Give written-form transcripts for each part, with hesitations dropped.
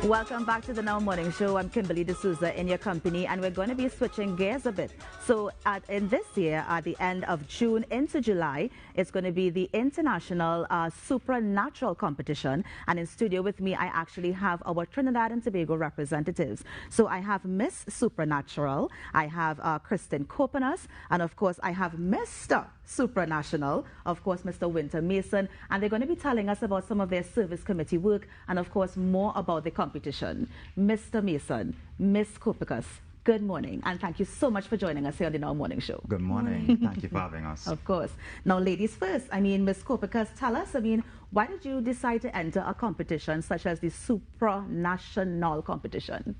Welcome back to the Now Morning Show. I'm Kimberly D'Souza in your company, and we're going to be switching gears a bit. So in this year, at the end of June into July, it's going to be the International Supranational competition. And in studio with me, I actually have our Trinidad and Tobago representatives. So I have Miss Supernatural, I have Kristen Copenas, and of course I have Mr. Supranational, of course Mr. Winter Mason, and they're going to be telling us about some of their service committee work and of course more about the competition. Mr. Mason, Miss Copenas, good morning, and thank you so much for joining us here on the Now Morning Show. Good morning. Thank you for having us. Of course. Now, ladies first, Miss Copenas, tell us, why did you decide to enter a competition such as the Supranational competition?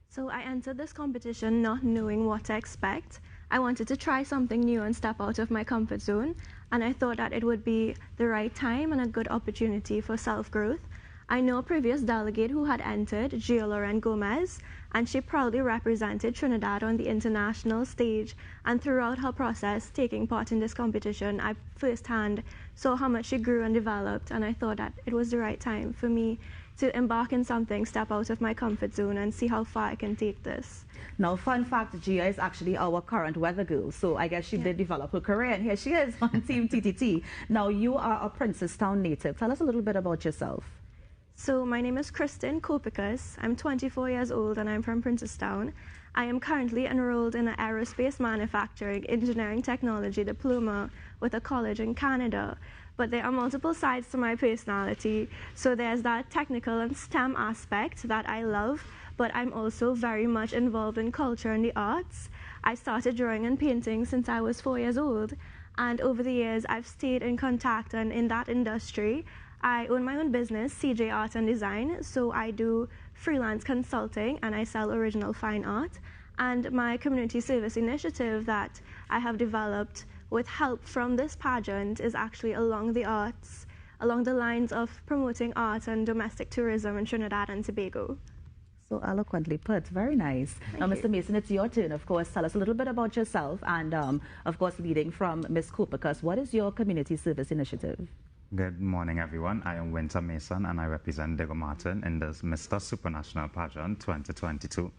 So I entered this competition not knowing what to expect. I wanted to try something new and step out of my comfort zone, and I thought that it would be the right time and a good opportunity for self-growth. I know a previous delegate who had entered, Gia Lauren Gomez, and she proudly represented Trinidad on the international stage. And throughout her process, taking part in this competition, I firsthand saw how much she grew and developed, and I thought that it was the right time for me to embark in something, step out of my comfort zone, and see how far I can take this. Now, fun fact, Gia is actually our current weather girl, so I guess she did develop her career, and here she is on Team TTT. Now, you are a Princestown native. Tell us a little bit about yourself. So my name is Kristen Copenas. I'm 24 years old and I'm from Princestown. I am currently enrolled in an aerospace manufacturing engineering technology diploma with a college in Canada. But there are multiple sides to my personality. So there's that technical and STEM aspect that I love, but I'm also very much involved in culture and the arts. I started drawing and painting since I was 4 years old. And over the years, I've stayed in contact and in that industry. I own my own business, CJ Art and Design, so I do freelance consulting and I sell original fine art. And my community service initiative that I have developed with help from this pageant is actually along the arts, along the lines of promoting art and domestic tourism in Trinidad and Tobago. So eloquently put, very nice. Now, Mr. Mason, it's your turn, of course. Tell us a little bit about yourself and, of course, leading from Ms. Copenas. What is your community service initiative? Good morning, everyone. I am Winter Mason, and I represent Diego Martin in this Mr. Supranational Pageant 2022.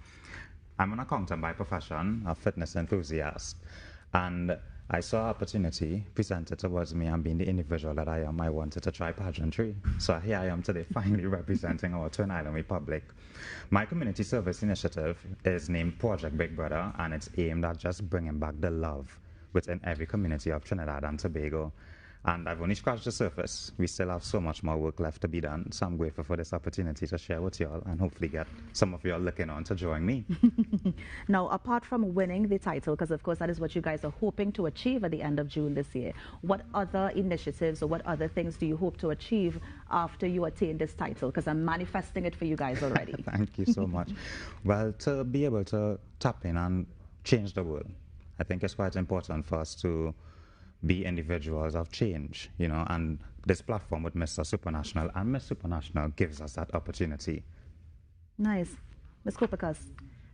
I'm an accountant by profession, a fitness enthusiast, and I saw opportunity presented towards me, and being the individual that I am, I wanted to try pageantry. So here I am today, finally representing our Twin Island Republic. My community service initiative is named Project Big Brother, and it's aimed at just bringing back the love within every community of Trinidad and Tobago. And I've only scratched the surface. We still have so much more work left to be done. So I'm grateful for this opportunity to share with y'all and hopefully get some of y'all looking on to join me. Now, apart from winning the title, because of course that is what you guys are hoping to achieve at the end of June this year, what other initiatives or what other things do you hope to achieve after you attain this title? Because I'm manifesting it for you guys already. Thank you so much. Well, to be able to tap in and change the world, I think it's quite important for us to be individuals of change, and this platform with Mr. Supranational and Miss Supranational gives us that opportunity. Nice. Ms. Copenas.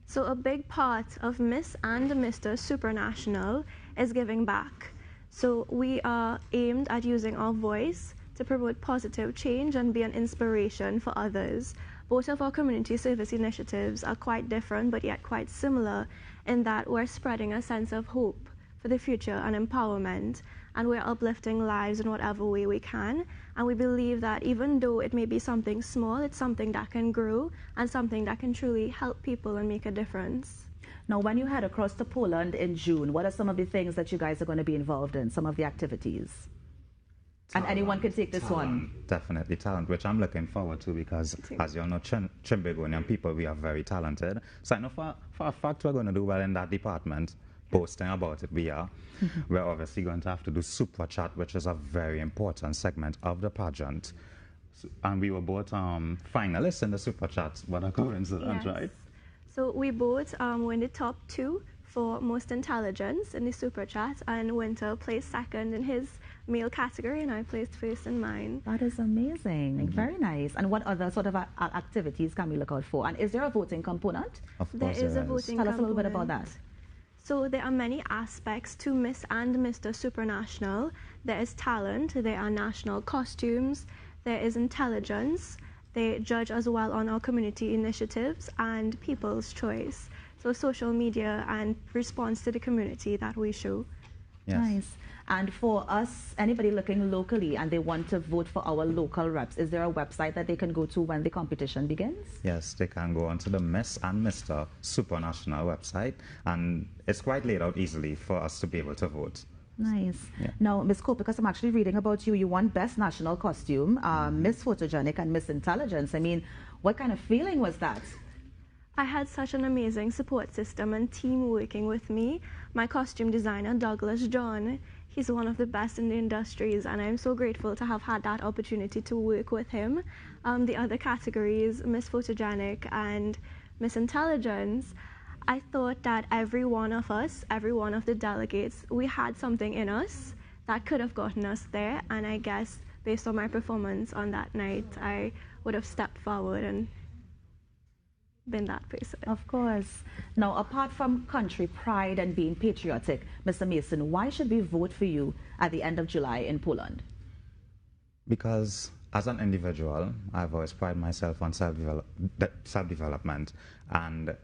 So a big part of Miss and Mr. Supranational is giving back. So we are aimed at using our voice to promote positive change and be an inspiration for others. Both of our community service initiatives are quite different, but yet quite similar in that we're spreading a sense of hope for the future and empowerment, and we're uplifting lives in whatever way we can. And we believe that even though it may be something small, it's something that can grow and something that can truly help people and make a difference. Now, when you head across to Poland in June, what are some of the things that you guys are going to be involved in, some of the activities? Talent, and anyone can take this one. Definitely talent, which I'm looking forward to because, as you all know, Trimbagonian people, we are very talented. So I know for a fact we're going to do well in that department. Posting about it, we are. We're obviously going to have to do Super Chat, which is a very important segment of the pageant. And we were both finalists in the Super Chat. What a coincidence, right? So we both were in the top 2 for most intelligence in the Super Chat, and Winter placed second in his male category, and I placed first in mine. That is amazing. Very nice. And what other sort of activities can we look out for? And is there a voting component? Of course there is a voting component. Tell us a little bit about that. So there are many aspects to Miss and Mr. Supranational. There is talent, there are national costumes, there is intelligence, they judge as well on our community initiatives and people's choice. So social media and response to the community that we show. Yes. Nice. And for us, anybody looking locally and they want to vote for our local reps, is there a website that they can go to when the competition begins? Yes, they can go onto the Miss and Mr. Supranational website, and it's quite laid out easily for us to be able to vote. Nice. Yeah. Now, Ms. Cole, because I'm actually reading about you, you won Best National Costume, Miss Photogenic and Miss Intelligence. I mean, what kind of feeling was that? I had such an amazing support system and team working with me. My costume designer, Douglas John, he's one of the best in the industries, and I'm so grateful to have had that opportunity to work with him. The other categories, Miss Photogenic and Miss Intelligence, I thought that every one of us, every one of the delegates, we had something in us that could have gotten us there, and I guess based on my performance on that night, I would have stepped forward and been that person. Of course. Now, apart from country pride and being patriotic, Mr. Mason, why should we vote for you at the end of July in Poland? Because as an individual, I've always prided myself on self-development, and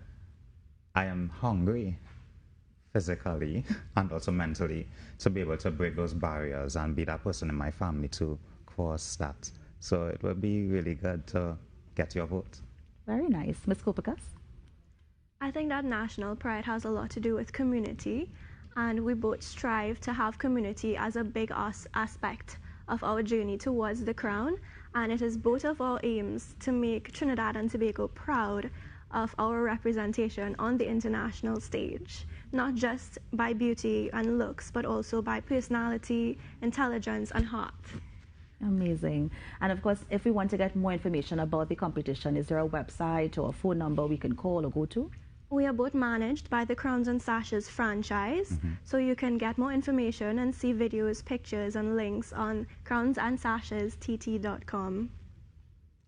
I am hungry physically and also mentally to be able to break those barriers and be that person in my family to cross that. So it would be really good to get your vote. Very nice. Ms. Kopikas? I think that national pride has a lot to do with community, and we both strive to have community as a big aspect of our journey towards the crown, and it is both of our aims to make Trinidad and Tobago proud of our representation on the international stage, not just by beauty and looks, but also by personality, intelligence, and heart. Amazing. And of course, if we want to get more information about the competition, is there a website or a phone number we can call or go to? We are both managed by the Crowns and Sashes franchise, so you can get more information and see videos, pictures, and links on crownsandSashesTT.com.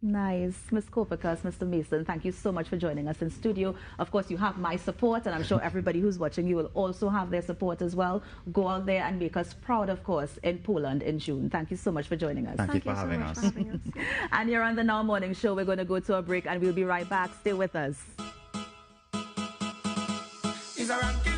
Nice. Ms. Kopikas, Mr. Mason, thank you so much for joining us in studio. Of course, you have my support, and I'm sure everybody who's watching you will also have their support as well. Go out there and make us proud, of course, in Poland in June. Thank you so much for joining us. Thank you for so having much us. for having us. And you're on the Now Morning Show. We're going to go to a break, and we'll be right back. Stay with us. Is a ranking